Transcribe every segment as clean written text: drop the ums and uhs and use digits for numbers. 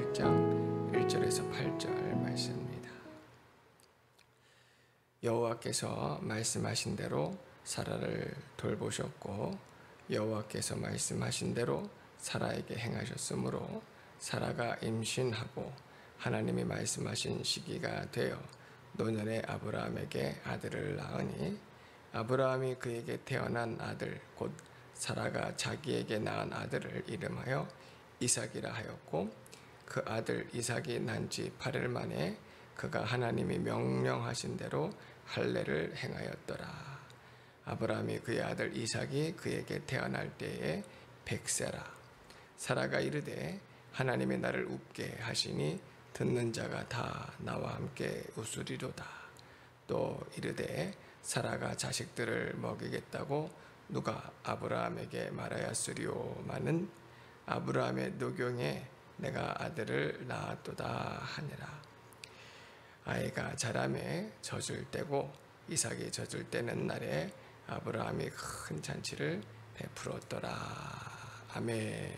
28장 1절에서 8절 말씀입니다. 여호와께서 말씀하신 대로 사라를 돌보셨고 여호와께서 말씀하신 대로 사라에게 행하셨으므로 사라가 임신하고 하나님이 말씀하신 시기가 되어 노년의 아브라함에게 아들을 낳으니 아브라함이 그에게 태어난 아들 곧 사라가 자기에게 낳은 아들을 이름하여 이삭이라 하였고 그 아들 이삭이 난 지 8일 만에 그가 하나님이 명령하신 대로 할례를 행하였더라. 아브라함이 그의 아들 이삭이 그에게 태어날 때에 100세라. 사라가 이르되 하나님이 나를 웃게 하시니 듣는 자가 다 나와 함께 웃으리로다. 또 이르되 사라가 자식들을 먹이겠다고 누가 아브라함에게 말하였으리오마는 아브라함의 노경에 내가 아들을 낳았도다 하니라. 아이가 자라매 젖을 떼고 이삭이 젖을 떼는 날에 아브라함이 큰 잔치를 베풀었더라. 아멘.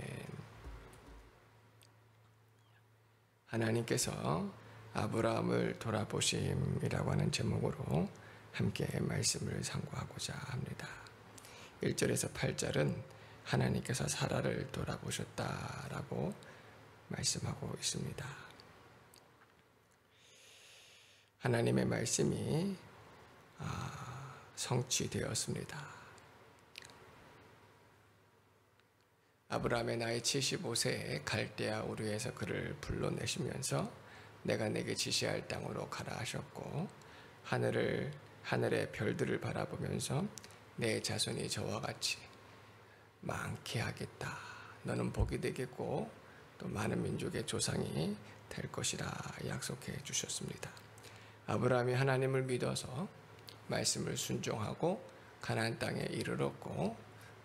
하나님께서 아브라함을 돌아보심이라고 하는 제목으로 함께 말씀을 상고하고자 합니다. 1절에서 8절은 하나님께서 사라를 돌아보셨다라고 말씀하고 있습니다. 하나님의 말씀이 성취되었습니다. 아브라함의 나이 75세에 갈대아 우르에서 그를 불러내시면서 내가 내게 지시할 땅으로 가라 하셨고 하늘의 별들을 바라보면서 내 자손이 저와 같이 많게 하겠다. 너는 복이 되겠고 또 많은 민족의 조상이 될 것이라 약속해 주셨습니다. 아브라함이 하나님을 믿어서 말씀을 순종하고 가나안 땅에 이르렀고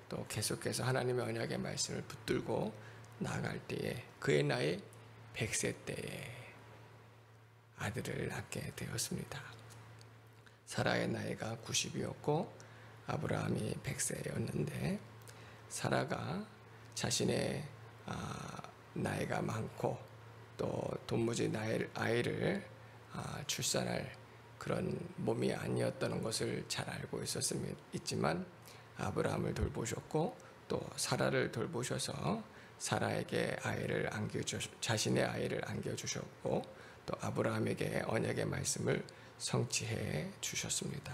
또 계속해서 하나님의 언약의 말씀을 붙들고 나아갈 때에 그의 나이 100세 때에 아들을 낳게 되었습니다. 사라의 나이가 90이었고 아브라함이 100세였는데 사라가 자신의 나이가 많고 또 도무지 아이를 출산할 그런 몸이 아니었다는 것을 잘 알고 있지만 아브라함을 돌보셨고 또 사라를 돌보셔서 사라에게 자신의 아이를 안겨주셨고 또 아브라함에게 언약의 말씀을 성취해 주셨습니다.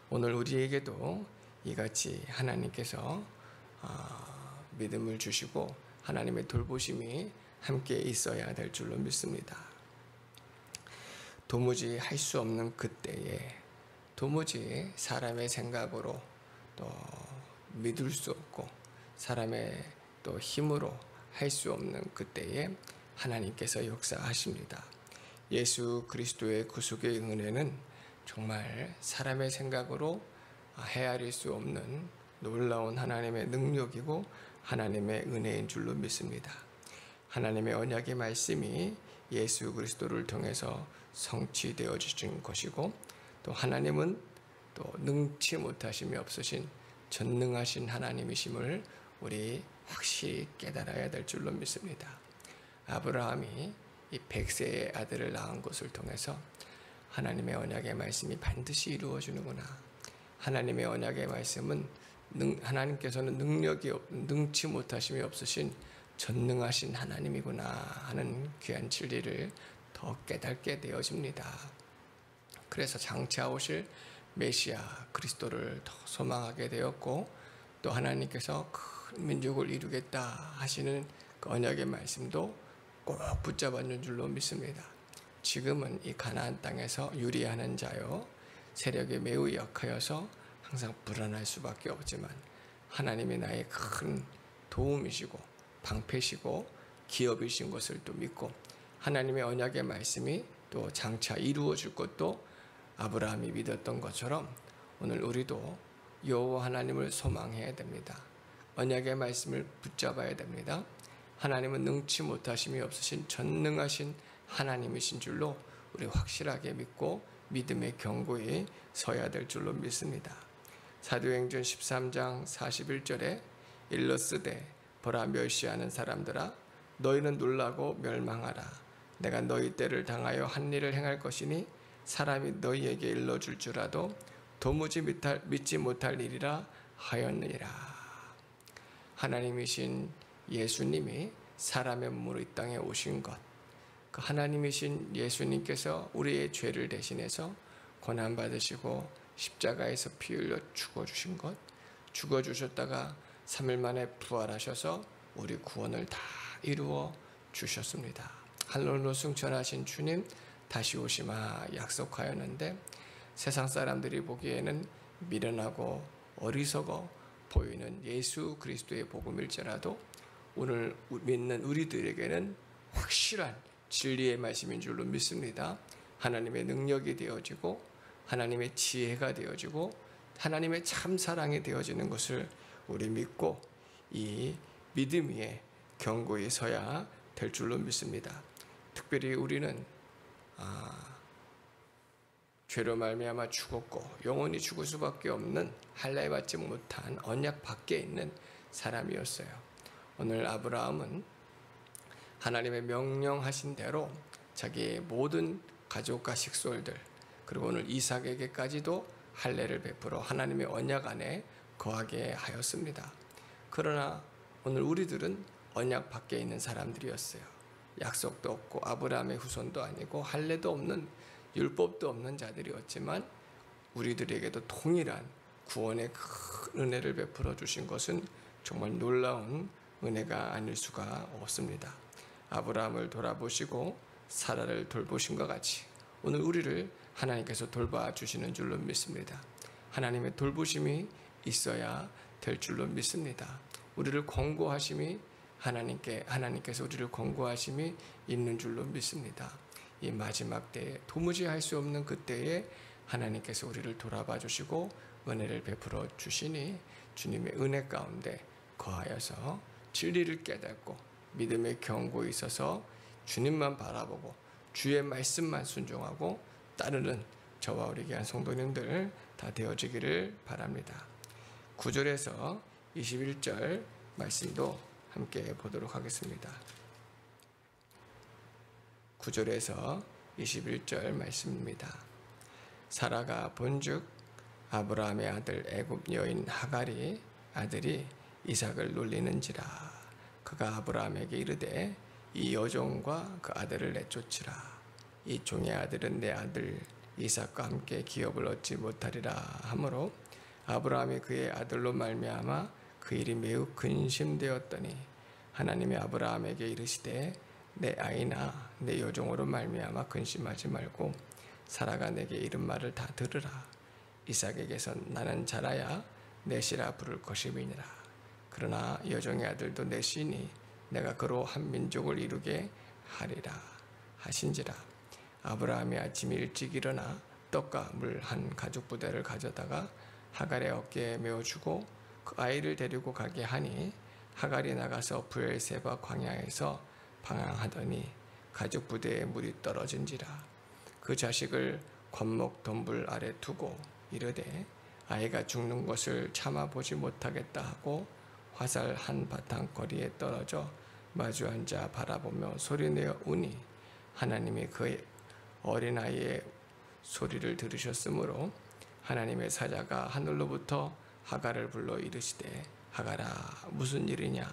오늘 우리에게도 이같이 하나님께서 믿음을 주시고 하나님의 돌보심이 함께 있어야 될 줄로 믿습니다. 도무지 할 수 없는 그때에 도무지 사람의 생각으로 또 믿을 수 없고 사람의 또 힘으로 할 수 없는 그때에 하나님께서 역사하십니다. 예수 그리스도의 구속의 은혜는 정말 사람의 생각으로 헤아릴 수 없는 놀라운 하나님의 능력이고 하나님의 은혜인 줄로 믿습니다. 하나님의 언약의 말씀이 예수 그리스도를 통해서 성취되어 주신 것이고 또 하나님은 또 능치 못하심이 없으신 전능하신 하나님이심을 우리 확실히 깨달아야 될 줄로 믿습니다. 아브라함이 이 100세의 아들을 낳은 것을 통해서 하나님의 언약의 말씀이 반드시 이루어지는구나. 하나님의 언약의 말씀은 하나님께서는 능치 못하심이 없으신 전능하신 하나님이구나 하는 귀한 진리를 더 깨닫게 되어집니다. 그래서 장차 오실 메시아 그리스도를 더 소망하게 되었고 또 하나님께서 큰 민족을 이루겠다 하시는 그 언약의 말씀도 꼭 붙잡았는 줄로 믿습니다. 지금은 이 가나안 땅에서 유리하는 자요 세력이 매우 약하여서 항상 불안할 수밖에 없지만 하나님이 나의 큰 도움이시고 방패시고 기업이신 것을 또 믿고 하나님의 언약의 말씀이 또 장차 이루어질 것도 아브라함이 믿었던 것처럼 오늘 우리도 여호와 하나님을 소망해야 됩니다. 언약의 말씀을 붙잡아야 됩니다. 하나님은 능치 못하심이 없으신 전능하신 하나님이신 줄로 우리 확실하게 믿고 믿음의 경고에 서야 될 줄로 믿습니다. 사도행전 13장 41절에 일러스되 보라 멸시하는 사람들아 너희는 놀라고 멸망하라. 내가 너희 때를 당하여 한 일을 행할 것이니 사람이 너희에게 일러줄 줄라도 도무지 믿지 못할 일이라 하였느니라. 하나님이신 예수님이 사람의 몸으로 이 땅에 오신 것, 그 하나님이신 예수님께서 우리의 죄를 대신해서 고난받으시고 십자가에서 피 흘려 죽어주신 것, 죽어주셨다가 3일 만에 부활하셔서 우리 구원을 다 이루어 주셨습니다. 하늘로 승천하신 주님 다시 오시마 약속하였는데 세상 사람들이 보기에는 미련하고 어리석어 보이는 예수 그리스도의 복음일지라도 오늘 믿는 우리들에게는 확실한 진리의 말씀인 줄로 믿습니다. 하나님의 능력이 되어지고 하나님의 지혜가 되어지고 하나님의 참 사랑이 되어지는 것을 우리 믿고 이 믿음 위에 견고히 서야 될 줄로 믿습니다. 특별히 우리는 죄로 말미암아 죽었고 영원히 죽을 수밖에 없는 할례받지 못한 언약 밖에 있는 사람이었어요. 오늘 아브라함은 하나님의 명령하신 대로 자기의 모든 가족과 식솔들 그리고 오늘 이삭에게까지도 할례를 베풀어 하나님의 언약 안에 거하게 하였습니다. 그러나 오늘 우리들은 언약 밖에 있는 사람들이었어요. 약속도 없고 아브라함의 후손도 아니고 할례도 없는 율법도 없는 자들이었지만 우리들에게도 동일한 구원의 큰 은혜를 베풀어 주신 것은 정말 놀라운 은혜가 아닐 수가 없습니다. 아브라함을 돌아보시고 사라를 돌보신 것 같이 오늘 우리를 하나님께서 돌봐주시는 줄로 믿습니다. 하나님의 돌보심이 있어야 될 줄로 믿습니다. 우리를 권고하심이 하나님께서 우리를 권고하심이 있는 줄로 믿습니다. 이 마지막 때에 도무지 할 수 없는 그때에 하나님께서 우리를 돌아봐 주시고 은혜를 베풀어 주시니 주님의 은혜 가운데 거하여서 진리를 깨닫고 믿음의 견고히 있어서 주님만 바라보고 주의 말씀만 순종하고 따르는 저와 우리 귀한 성도님들 다 되어지기를 바랍니다. 9절에서 21절 말씀도 함께 보도록 하겠습니다. 9절에서 21절 말씀입니다. 사라가 본즉 아브라함의 아들 애굽 여인 하갈이 아들이 이삭을 놀리는지라. 그가 아브라함에게 이르되 이 여종과 그 아들을 내쫓으라. 이 종의 아들은 내 아들 이삭과 함께 기업을 얻지 못하리라 하므로 아브라함이 그의 아들로 말미암아 그 일이 매우 근심되었더니 하나님이 아브라함에게 이르시되 내 아이나 내 여종으로 말미암아 근심하지 말고 사라가 내게 이른 말을 다 들으라. 이삭에게서 나는 자라야 넷이라 부를 것임이니라. 그러나 여종의 아들도 넷이니 내가 그로 한 민족을 이루게 하리라 하신지라. 아브라함이 아침 일찍 일어나 떡과 물 한 가죽 부대를 가져다가 하갈의 어깨에 메어주고 그 아이를 데리고 가게 하니 하갈이 나가서 브엘세바 광야에서 방황하더니 가죽 부대에 물이 떨어진지라. 그 자식을 관목 덤불 아래 두고 이르되 아이가 죽는 것을 참아 보지 못하겠다 하고 화살 한 바탕 거리에 떨어져 마주 앉아 바라보며 소리내어 우니 하나님이 그의 어린아이의 소리를 들으셨으므로 하나님의 사자가 하늘로부터 하갈을 불러 이르시되 하갈아 무슨 일이냐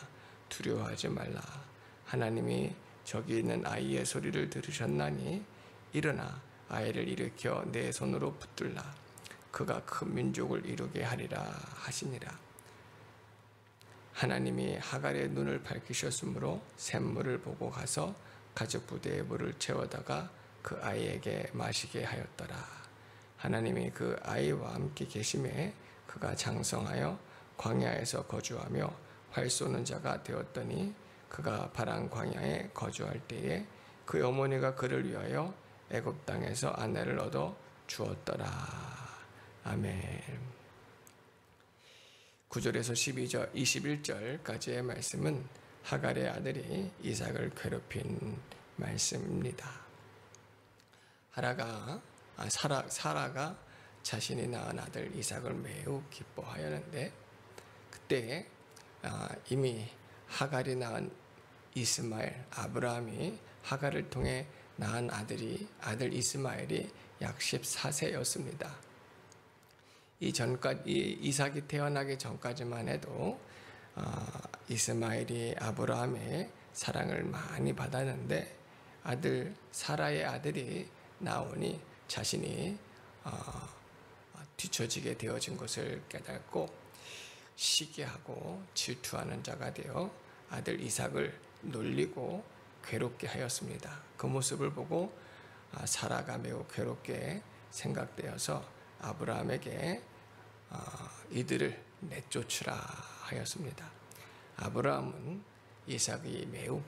두려워하지 말라. 하나님이 저기 있는 아이의 소리를 들으셨나니 일어나 아이를 일으켜 내 손으로 붙들라. 그가 큰 민족을 이루게 하리라 하시니라. 하나님이 하갈의 눈을 밝히셨으므로 샘물을 보고 가서 가죽 부대에 물을 채워다가 그 아이에게 마시게 하였더라. 하나님이 그 아이와 함께 계심에 그가 장성하여 광야에서 거주하며 활 쏘는 자가 되었더니 그가 파란 광야에 거주할 때에 그 어머니가 그를 위하여 애굽 땅에서 아내를 얻어 주었더라. 아멘. 9절에서 12절, 21절까지의 말씀은 하갈의 아들이 이삭을 괴롭힌 말씀입니다. 사라가 자신이 낳은 아들 이삭을 매우 기뻐하였는데 그때 이미 하갈이 낳은 이스마엘, 아브라함이 하갈을 통해 낳은 아들 이스마엘이 약 14세였습니다. 이삭이 태어나기 전까지만 해도 이스마엘이 아브라함의 사랑을 많이 받았는데 아들 사라의 아들이 나오니 자신이 뒤처지게 되어진 것을 깨닫고 시기하고 질투하는 자가 되어 아들 이삭을 놀리고 괴롭게 하였습니다. 그 모습을 보고 사라가 매우 괴롭게 생각되어서 아브라함에게 이들을 내쫓으라 하였습니다. 아브라함은 이삭이 매우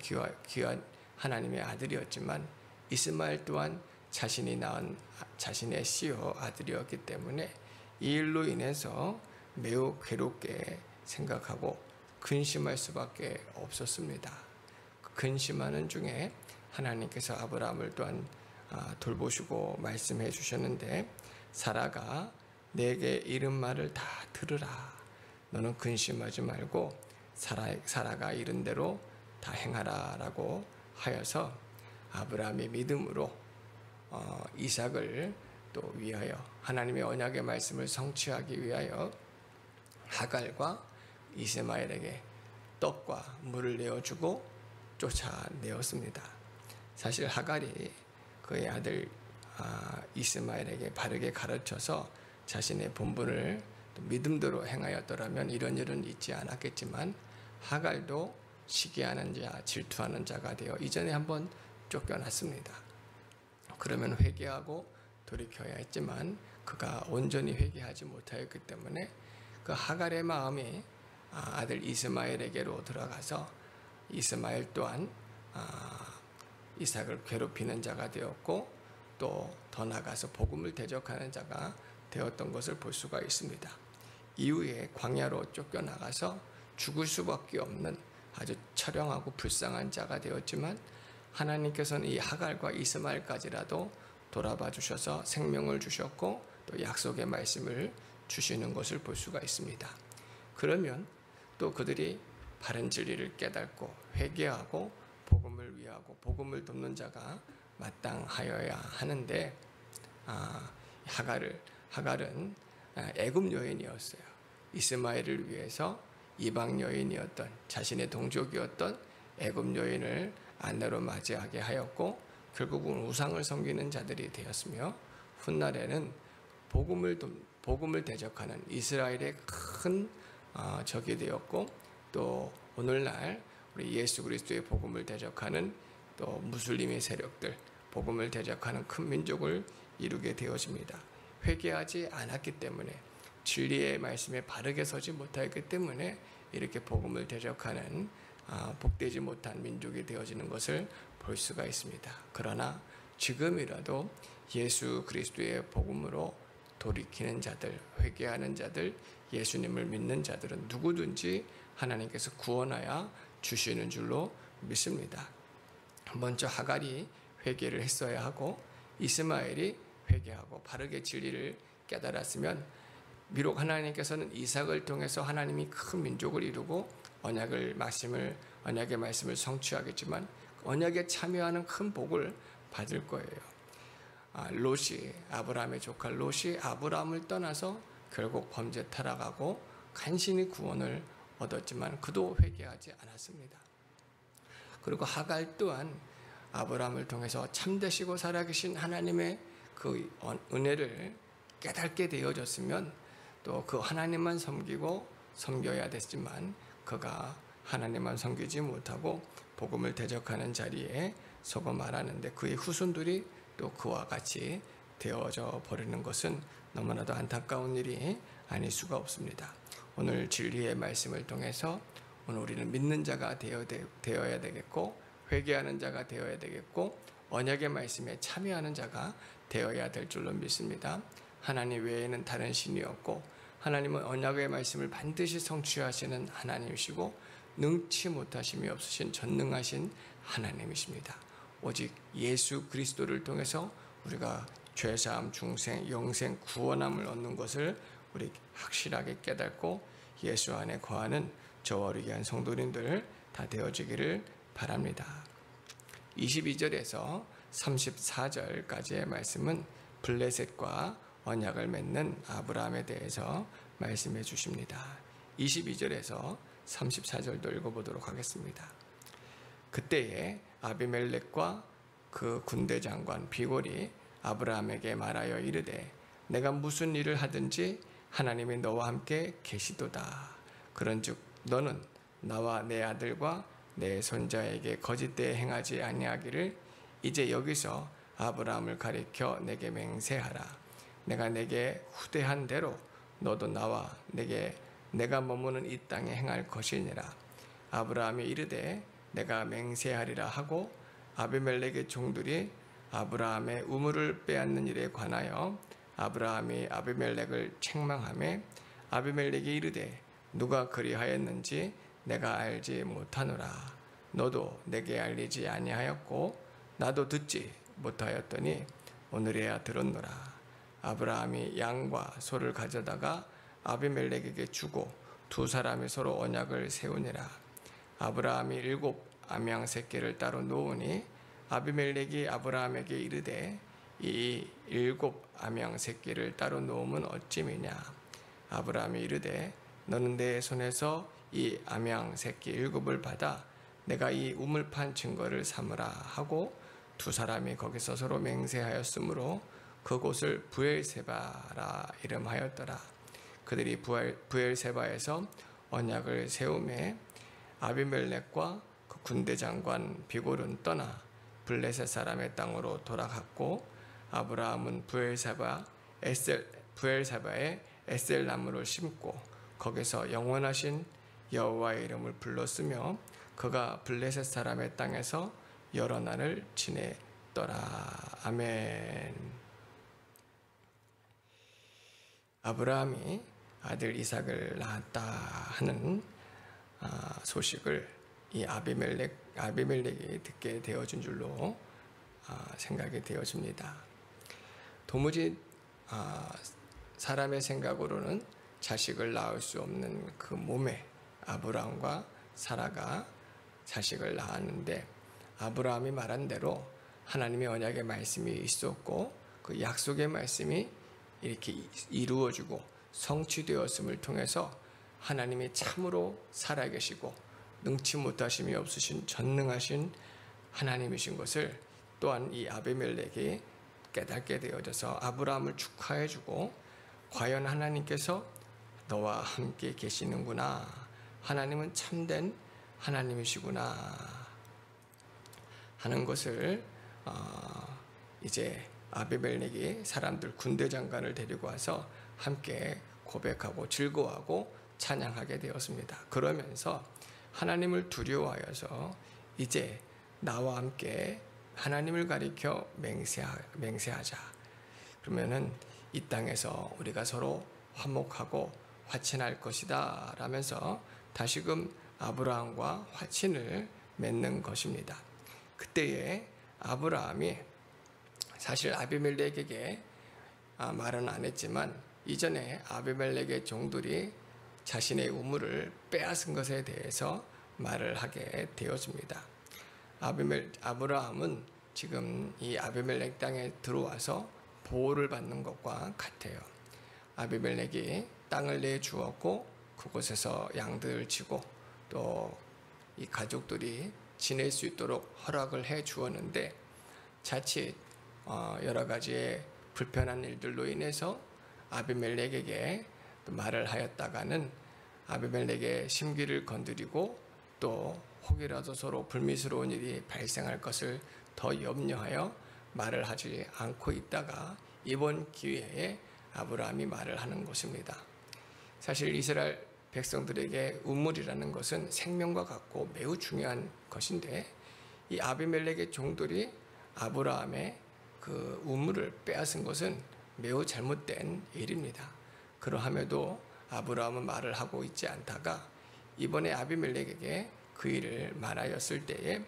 귀한 하나님의 아들이었지만 이스마엘 또한 자신이 낳은 자신의 시어 아들이었기 때문에 이 일로 인해서 매우 괴롭게 생각하고 근심할 수밖에 없었습니다. 근심하는 중에 하나님께서 아브라함을 또한 돌보시고 말씀해 주셨는데 사라가 내게 이른 말을 다 들으라. 너는 근심하지 말고 사라가 이른 대로 다 행하라 라고 하여서 아브라함이 믿음으로 이삭을 또 위하여 하나님의 언약의 말씀을 성취하기 위하여 하갈과 이스마엘에게 떡과 물을 내어주고 쫓아내었습니다. 사실 하갈이 그의 아들 이스마엘에게 바르게 가르쳐서 자신의 본분을 믿음대로 행하였더라면 이런 일은 있지 않았겠지만 하갈도 시기하는 자, 질투하는 자가 되어 이전에 한번 쫓겨났습니다. 그러면 회개하고 돌이켜야 했지만 그가 온전히 회개하지 못하였기 때문에 그 하갈의 마음이 아들 이스마엘에게로 들어가서 이스마엘 또한 이삭을 괴롭히는 자가 되었고 또 더 나아가서 복음을 대적하는 자가 되었던 것을 볼 수가 있습니다. 이후에 광야로 쫓겨나가서 죽을 수밖에 없는 아주 처량하고 불쌍한 자가 되었지만 하나님께서는 이 하갈과 이스마엘까지라도 돌아봐 주셔서 생명을 주셨고 또 약속의 말씀을 주시는 것을 볼 수가 있습니다. 그러면 또 그들이 바른 진리를 깨닫고 회개하고 복음을 위하고 복음을 돕는 자가 마땅하여야 하는데 하갈은 애굽 여인이었어요. 이스마엘을 위해서 이방 여인이었던 자신의 동족이었던 애굽 여인을 아내로 맞이하게 하였고 결국은 우상을 섬기는 자들이 되었으며 훗날에는 복음을 대적하는 이스라엘의 큰 적이 되었고 또 오늘날 우리 예수 그리스도의 복음을 대적하는 또 무슬림의 세력들 복음을 대적하는 큰 민족을 이루게 되어집니다. 회개하지 않았기 때문에 진리의 말씀에 바르게 서지 못하였기 때문에 이렇게 복음을 대적하는 복되지 못한 민족이 되어지는 것을 볼 수가 있습니다. 그러나 지금이라도 예수 그리스도의 복음으로 돌이키는 자들, 회개하는 자들, 예수님을 믿는 자들은 누구든지 하나님께서 구원하여 주시는 줄로 믿습니다. 먼저 하갈이 회개를 했어야 하고 이스마엘이 회개하고 바르게 진리를 깨달았으면 비록 하나님께서는 이삭을 통해서 하나님이 큰 민족을 이루고 언약의 말씀을 성취하겠지만 언약에 참여하는 큰 복을 받을 거예요. 롯이 아브라함의 조카 롯이 아브라함을 떠나서 결국 범죄 타락하고 간신히 구원을 얻었지만 그도 회개하지 않았습니다. 그리고 하갈 또한 아브라함을 통해서 참되시고 살아계신 하나님의 그 은혜를 깨닫게 되어졌으면 또 그 하나님만 섬겨야 됐지만 그가 하나님만 섬기지 못하고 복음을 대적하는 자리에 서고 말하는데 그의 후손들이 또 그와 같이 되어져 버리는 것은 너무나도 안타까운 일이 아닐 수가 없습니다. 오늘 진리의 말씀을 통해서 오늘 우리는 믿는 자가 되어야 되겠고 회개하는 자가 되어야 되겠고 언약의 말씀에 참여하는 자가 되어야 될 줄로 믿습니다. 하나님 외에는 다른 신이 없고 하나님은 언약의 말씀을 반드시 성취하시는 하나님이시고 능치 못하심이 없으신 전능하신 하나님이십니다. 오직 예수 그리스도를 통해서 우리가 죄사함, 중생, 영생, 구원함을 얻는 것을 우리 확실하게 깨닫고 예수 안에 거하는 저와 우리 귀한 성도님들 다 되어지기를 바랍니다. 22절에서 34절까지의 말씀은 블레셋과 언약을 맺는 아브라함에 대해서 말씀해 주십니다. 22절에서 34절도 읽어보도록 하겠습니다. 그때에 아비멜렉과 그 군대 장관 비골이 아브라함에게 말하여 이르되 내가 무슨 일을 하든지 하나님이 너와 함께 계시도다. 그런즉 너는 나와 내 아들과 내 손자에게 거짓되에 행하지 아니하기를 이제 여기서 아브라함을 가리켜 내게 맹세하라. 내가 내게 후대한 대로 너도 나와 내가 머무는 이 땅에 행할 것이니라. 아브라함이 이르되 내가 맹세하리라 하고 아비멜렉의 종들이 아브라함의 우물을 빼앗는 일에 관하여 아브라함이 아비멜렉을 책망하매 아비멜렉이 이르되 누가 그리하였는지 내가 알지 못하노라. 너도 내게 알리지 아니하였고 나도 듣지 못하였더니 오늘에야 들었노라. 아브라함이 양과 소를 가져다가 아비멜렉에게 주고 두 사람이 서로 언약을 세우니라. 아브라함이 7 암양 새끼를 따로 놓으니 아비멜렉이 아브라함에게 이르되 이 7 암양 새끼를 따로 놓으면 어찌미냐. 아브라함이 이르되 너는 내 손에서 이 암양 새끼 7을 받아 내가 이 우물판 증거를 삼으라 하고 두 사람이 거기서 서로 맹세하였으므로 그곳을 부엘세바라 이름하였더라. 그들이 부엘세바에서 언약을 세우매 아비멜렉과 그 군대 장관 비골은 떠나 블레셋 사람의 땅으로 돌아갔고 아브라함은 부엘세바에 에셀 나무를 심고 거기서 영원하신 여호와의 이름을 불렀으며 그가 블레셋 사람의 땅에서 여러 날을 지냈더라. 아멘. 아브라함이 아들 이삭을 낳았다 하는 소식을 이 아비멜렉이 듣게 되어진 줄로 생각이 되어집니다. 도무지 사람의 생각으로는 자식을 낳을 수 없는 그 몸에 아브라함과 사라가 자식을 낳았는데 아브라함이 말한 대로 하나님의 언약의 말씀이 있었고 그 약속의 말씀이 이렇게 이루어지고 성취되었음을 통해서 하나님이 참으로 살아계시고 능치 못하심이 없으신 전능하신 하나님이신 것을 또한 이 아비멜렉이 깨닫게 되어져서 아브라함을 축하해주고 과연 하나님께서 너와 함께 계시는구나. 하나님은 참된 하나님이시구나 하는 것을 이제 아비멜렉이 사람들 군대 장관을 데리고 와서 함께 고백하고 즐거워하고 찬양하게 되었습니다. 그러면서 하나님을 두려워하여서 이제 나와 함께 하나님을 가리켜 맹세하자. 그러면은 이 땅에서 우리가 서로 화목하고 화친할 것이다 라면서 다시금 아브라함과 화친을 맺는 것입니다. 그때에 아브라함이 사실 아비멜렉에게 말은 안 했지만 이전에 아비멜렉의 종들이 자신의 우물을 빼앗은 것에 대해서 말을 하게 되었습니다. 아브라함은 지금 이 아비멜렉 땅에 들어와서 보호를 받는 것과 같아요. 아비멜렉이 땅을 내주었고 그곳에서 양들을 치고 또 이 가족들이 지낼 수 있도록 허락을 해 주었는데 자칫 여러 가지의 불편한 일들로 인해서 아비멜렉에게 말을 하였다가는 아비멜렉의 심기를 건드리고 또 혹이라도 서로 불미스러운 일이 발생할 것을 더 염려하여 말을 하지 않고 있다가 이번 기회에 아브라함이 말을 하는 것입니다. 사실 이스라엘 백성들에게 우물이라는 것은 생명과 같고 매우 중요한 것인데 이 아비멜렉의 종들이 아브라함의 그 우물을 빼앗은 것은 매우 잘못된 일입니다. 그러함에도 아브라함은 말을 하고 있지 않다가 이번에 아비멜렉에게 그 일을 말하였을 때에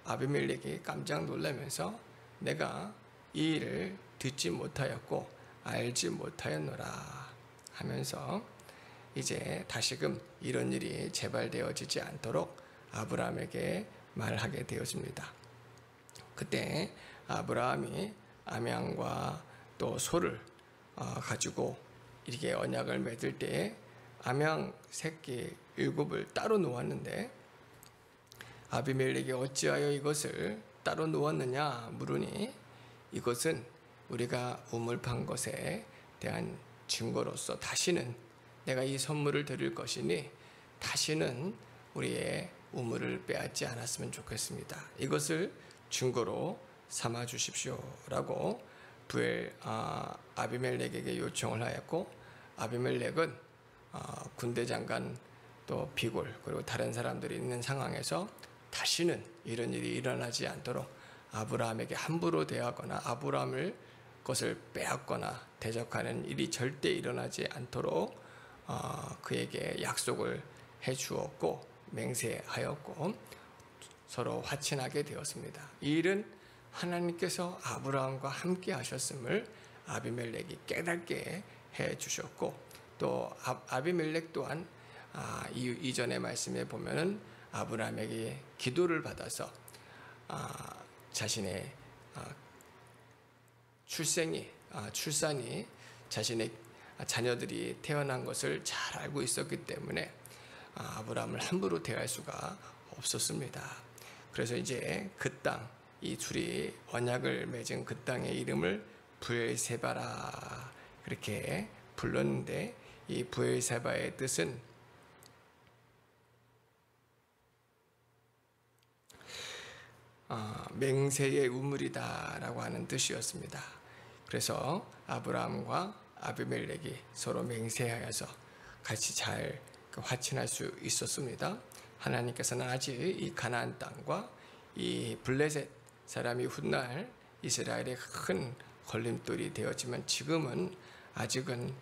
아비멜렉이 깜짝 놀라면서 내가 이 일을 듣지 못하였고 알지 못하였노라 하면서 이제 다시금 이런 일이 재발되어지지 않도록 아브라함에게 말하게 되었습니다. 그때 아브라함이 암양과 또 소를 가지고 이렇게 언약을 맺을 때에 암양 새끼 7을 따로 놓았는데 아비멜렉이 어찌하여 이것을 따로 놓았느냐 물으니 이것은 우리가 우물 판 것에 대한 증거로서 다시는 내가 이 선물을 드릴 것이니 다시는 우리의 우물을 빼앗지 않았으면 좋겠습니다. 이것을 증거로 삼아 주십시오라고 아비멜렉에게 요청을 하였고 아비멜렉은 군대 장관 또 비골 그리고 다른 사람들이 있는 상황에서 다시는 이런 일이 일어나지 않도록 아브라함에게 함부로 대하거나 아브라함을 것을 빼앗거나 대적하는 일이 절대 일어나지 않도록 그에게 약속을 해 주었고 맹세하였고 서로 화친하게 되었습니다. 이 일은 하나님께서 아브라함과 함께 하셨음을 아비멜렉이 깨닫게 해 주셨고 또 아비멜렉 또한 이전의 말씀에 보면은 아브라함에게 기도를 받아서 자신의 출산이 자신의 자녀들이 태어난 것을 잘 알고 있었기 때문에 아브라함을 함부로 대할 수가 없었습니다. 그래서 이제 그 땅, 이 둘이 언약을 맺은 그 땅의 이름을 브엘세바라 그렇게 불렀는데 이 브엘세바의 뜻은 맹세의 우물이다라고 하는 뜻이었습니다. 그래서 아브라함과 아비멜렉이 서로 맹세하여서 같이 잘 화친할 수 있었습니다. 하나님께서는 아직 이 가나안 땅과 이 블레셋 사람이 훗날 이스라엘의 큰 걸림돌이 되었지만 지금은 아직은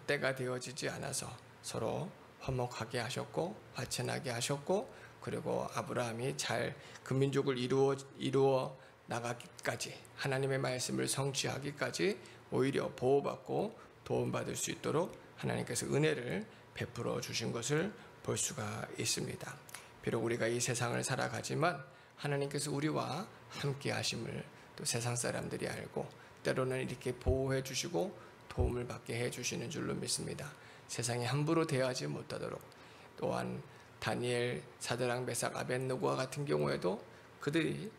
때가 되어지지 않아서 서로 화목하게 하셨고 화친하게 하셨고 그리고 아브라함이 잘 그 민족을 이루어 나가기까지 하나님의 말씀을 성취하기까지 오히려 보호받고 도움받을 수 있도록 하나님께서 은혜를 베풀어 주신 것을 볼 수가 있습니다. 비록 우리가 이 세상을 살아가지만 하나님께서 우리와 함께 하심을 또 세상 사람들이 알고 때로는 이렇게 보호해 주시고 도움을 받게 해 주시는 줄로 믿습니다. 세상에 함부로 대하지 못하도록 또한 다니엘, 사드락, 메삭, 아벳느고와 같은 경우에도 그들이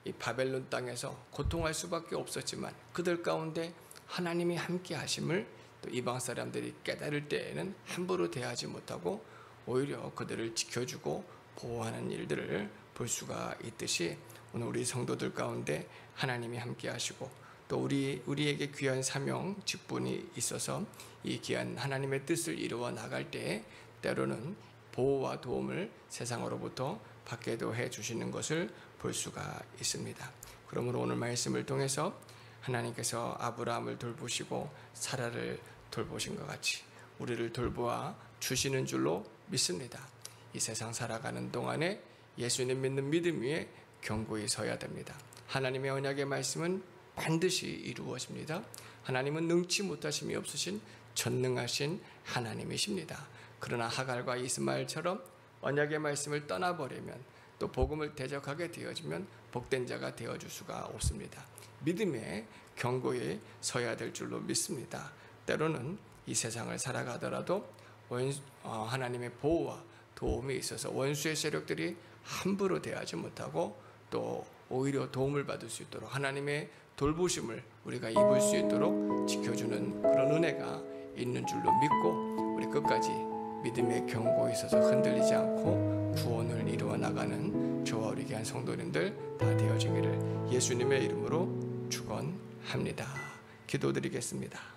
이 바벨론 땅에서 고통할 수밖에 없었지만 그들 가운데 하나님이 함께 하심을 또 이방 사람들이 깨달을 때에는 함부로 대하지 못하고 오히려 그들을 지켜주고 보호하는 일들을 볼 수가 있듯이 오늘 우리 성도들 가운데 하나님이 함께 하시고 또 우리에게 귀한 사명, 직분이 있어서 이 귀한 하나님의 뜻을 이루어 나갈 때 때로는 보호와 도움을 세상으로부터 받게도 해 주시는 것을 볼 수가 있습니다. 그러므로 오늘 말씀을 통해서 하나님께서 아브라함을 돌보시고 사라를 돌보신 것 같이 우리를 돌보아 주시는 줄로 믿습니다. 이 세상 살아가는 동안에 예수님 믿는 믿음 위에 견고히 서야 됩니다. 하나님의 언약의 말씀은 반드시 이루어집니다. 하나님은 능치 못하심이 없으신 전능하신 하나님이십니다. 그러나 하갈과 이스마엘처럼 언약의 말씀을 떠나버리면 또 복음을 대적하게 되어지면 복된 자가 되어줄 수가 없습니다. 믿음에 견고히 서야 될 줄로 믿습니다. 때로는 이 세상을 살아가더라도 하나님의 보호와 도움이 있어서 원수의 세력들이 함부로 대하지 못하고 또 오히려 도움을 받을 수 있도록 하나님의 돌보심을 우리가 입을 수 있도록 지켜주는 그런 은혜가 있는 줄로 믿고 우리 끝까지 믿음의 견고에 있어서 흔들리지 않고 구원을 이루어 나가는 저와 우리 귀한 성도님들 다 되어지기를 예수님의 이름으로 축원합니다. 기도드리겠습니다.